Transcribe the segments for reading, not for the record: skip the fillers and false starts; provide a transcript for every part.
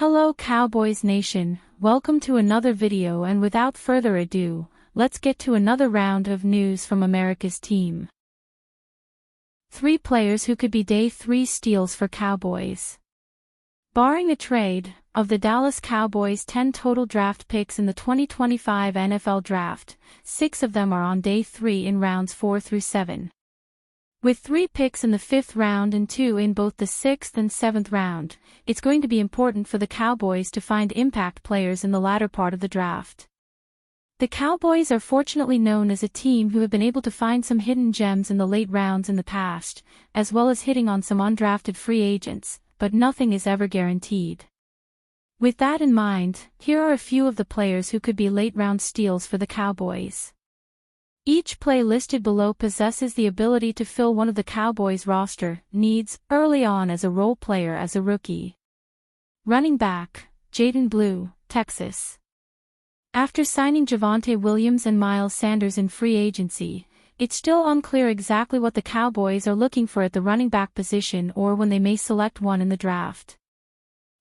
Hello Cowboys Nation, welcome to another video, and without further ado, let's get to another round of news from America's team. 3 players who could be day 3 steals for Cowboys. Barring a trade, of the Dallas Cowboys' 10 total draft picks in the 2025 NFL Draft, 6 of them are on day 3 in rounds 4 through 7. With 3 picks in the 5th round and 2 in both the 6th and 7th round, it's going to be important for the Cowboys to find impact players in the latter part of the draft. The Cowboys are fortunately known as a team who have been able to find some hidden gems in the late rounds in the past, as well as hitting on some undrafted free agents, but nothing is ever guaranteed. With that in mind, here are a few of the players who could be late-round steals for the Cowboys. Each play listed below possesses the ability to fill one of the Cowboys' roster needs early on as a role player as a rookie. Running back, Jaden Blue, Texas. After signing Javonte Williams and Miles Sanders in free agency, it's still unclear exactly what the Cowboys are looking for at the running back position or when they may select one in the draft.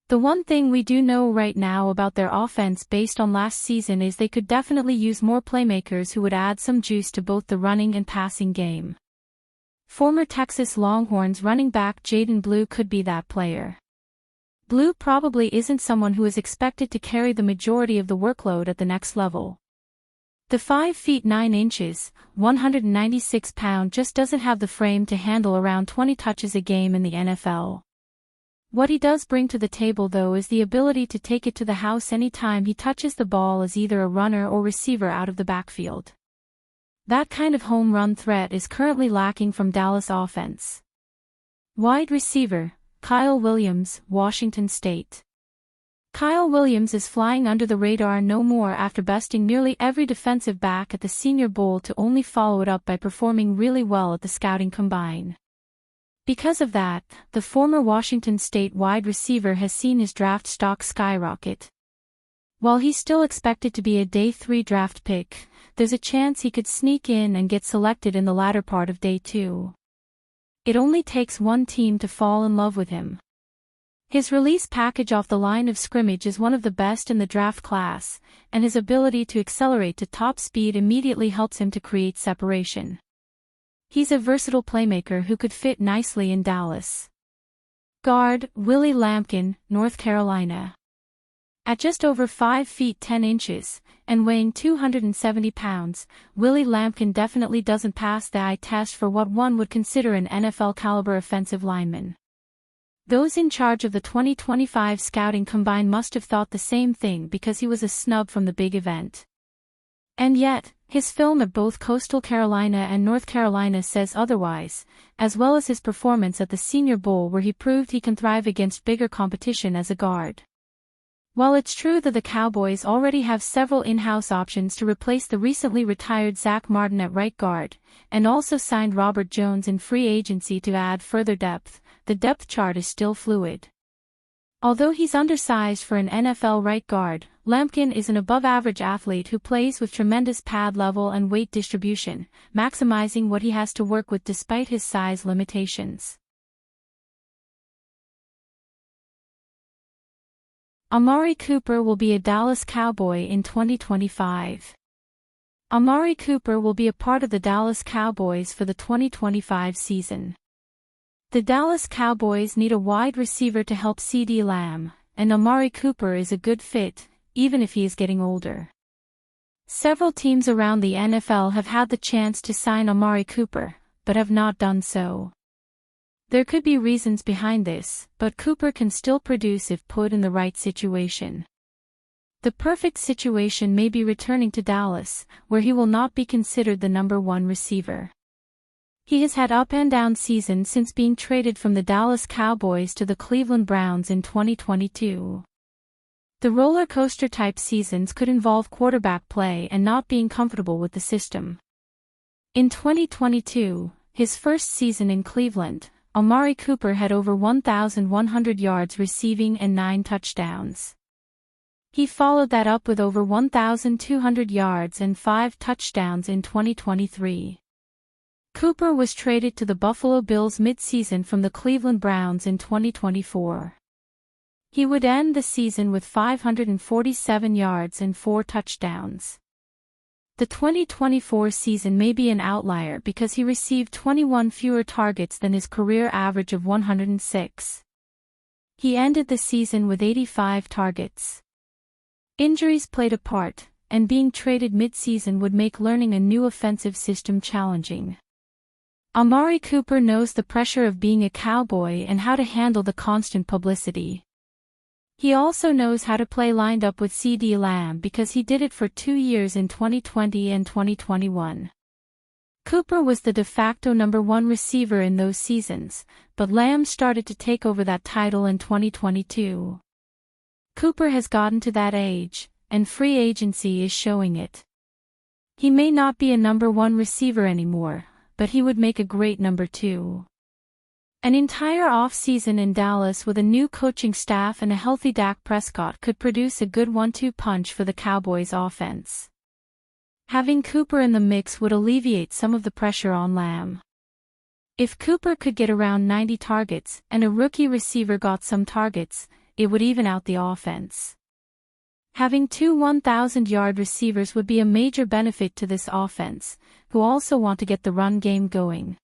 The one thing we do know right now about their offense based on last season is they could definitely use more playmakers who would add some juice to both the running and passing game. Former Texas Longhorns running back Jaden Blue could be that player. Blue probably isn't someone who is expected to carry the majority of the workload at the next level. The 5 feet 9 inches, 196 pounds just doesn't have the frame to handle around 20 touches a game in the NFL. What he does bring to the table though is the ability to take it to the house anytime he touches the ball as either a runner or receiver out of the backfield. That kind of home run threat is currently lacking from Dallas offense. Wide receiver, Kyle Williams, Washington State. Kyle Williams is flying under the radar no more after besting nearly every defensive back at the Senior Bowl to only follow it up by performing really well at the scouting combine. Because of that, the former Washington State wide receiver has seen his draft stock skyrocket. While he's still expected to be a day 3 draft pick, there's a chance he could sneak in and get selected in the latter part of day 2. It only takes one team to fall in love with him. His release package off the line of scrimmage is one of the best in the draft class, and his ability to accelerate to top speed immediately helps him to create separation. He's a versatile playmaker who could fit nicely in Dallas. Guard, Willie Lampin, North Carolina. At just over 5 feet 10 inches, and weighing 270 pounds, Willie Lampin definitely doesn't pass the eye test for what one would consider an NFL-caliber offensive lineman. Those in charge of the 2025 scouting combine must have thought the same thing because he was a snub from the big event. And yet, his film at both Coastal Carolina and North Carolina says otherwise, as well as his performance at the Senior Bowl where he proved he can thrive against bigger competition as a guard. While it's true that the Cowboys already have several in-house options to replace the recently retired Zach Martin at right guard, and also signed Robert Jones in free agency to add further depth, the depth chart is still fluid. Although he's undersized for an NFL right guard, Lampin is an above-average athlete who plays with tremendous pad level and weight distribution, maximizing what he has to work with despite his size limitations. Amari Cooper will be a Dallas Cowboy in 2025. Amari Cooper will be a part of the Dallas Cowboys for the 2025 season. The Dallas Cowboys need a wide receiver to help CeeDee Lamb, and Amari Cooper is a good fit, even if he is getting older. Several teams around the NFL have had the chance to sign Amari Cooper, but have not done so. There could be reasons behind this, but Cooper can still produce if put in the right situation. The perfect situation may be returning to Dallas, where he will not be considered the number 1 receiver. He has had up and down seasons since being traded from the Dallas Cowboys to the Cleveland Browns in 2022. The roller coaster type seasons could involve quarterback play and not being comfortable with the system. In 2022, his first season in Cleveland, Amari Cooper had over 1,100 yards receiving and 9 touchdowns. He followed that up with over 1,200 yards and 5 touchdowns in 2023. Cooper was traded to the Buffalo Bills mid-season from the Cleveland Browns in 2024. He would end the season with 547 yards and 4 touchdowns. The 2024 season may be an outlier because he received 21 fewer targets than his career average of 106. He ended the season with 85 targets. Injuries played a part, and being traded mid-season would make learning a new offensive system challenging. Amari Cooper knows the pressure of being a Cowboy and how to handle the constant publicity. He also knows how to play lined up with CeeDee Lamb because he did it for 2 years in 2020 and 2021. Cooper was the de facto number 1 receiver in those seasons, but Lamb started to take over that title in 2022. Cooper has gotten to that age, and free agency is showing it. He may not be a number 1 receiver anymore, but he would make a great number 2. An entire off-season in Dallas with a new coaching staff and a healthy Dak Prescott could produce a good 1-2 punch for the Cowboys' offense. Having Cooper in the mix would alleviate some of the pressure on Lamb. If Cooper could get around 90 targets and a rookie receiver got some targets, it would even out the offense. Having 2 1,000-yard receivers would be a major benefit to this offense, who also want to get the run game going.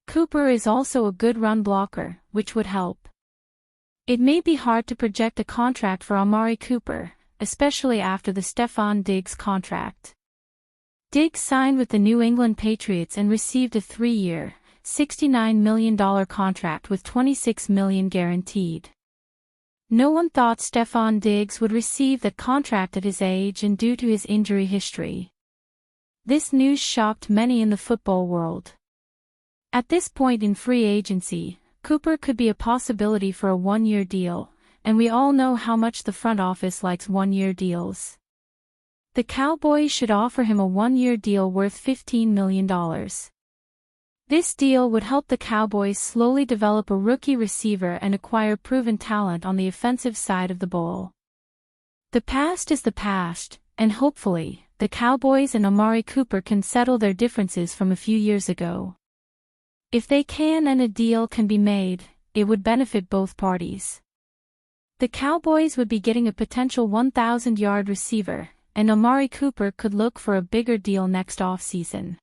Cooper is also a good run blocker, which would help. It may be hard to project a contract for Amari Cooper, especially after the Stefon Diggs contract. Diggs signed with the New England Patriots and received a 3-year, $69 million contract with $26 million guaranteed. No one thought Stefon Diggs would receive that contract at his age and due to his injury history. This news shocked many in the football world. At this point in free agency, Cooper could be a possibility for a 1-year deal, and we all know how much the front office likes 1-year deals. The Cowboys should offer him a 1-year deal worth $15 million. This deal would help the Cowboys slowly develop a rookie receiver and acquire proven talent on the offensive side of the ball. The past is the past, and hopefully, the Cowboys and Amari Cooper can settle their differences from a few years ago. If they can and a deal can be made, it would benefit both parties. The Cowboys would be getting a potential 1,000-yard receiver, and Amari Cooper could look for a bigger deal next offseason.